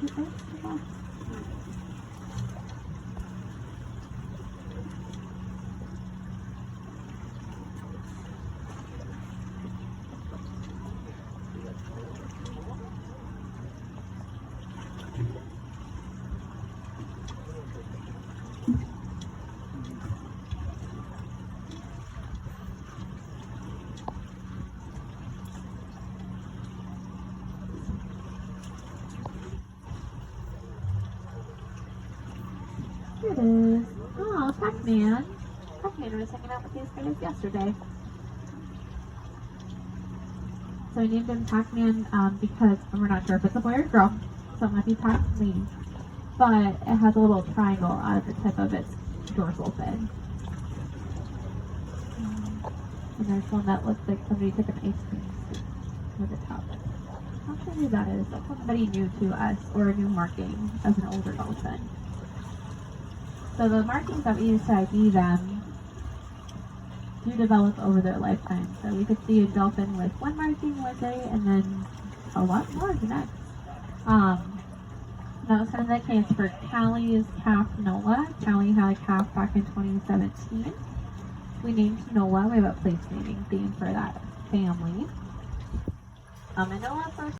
Here it is. Oh, Pac-Man. Pac-Man was hanging out with these guys yesterday. So I named him Pac-Man because we're not sure if it's a boy or girl, so it might be Pac-Man. But it has a little triangle out of the tip of its dorsal fin. And there's one that looks like somebody took an ice cream scoop with the top. I'll show you who that is. That's somebody new to us, or a new marking of an older dolphin. So the markings that we use to ID them do develop over their lifetime. So we could see a dolphin with one marking one day and then a lot more the next. That was kind of the case for Callie's calf Noah. Callie had a calf back in 2017. We named Noah. We have a place naming theme for that family. And Noah first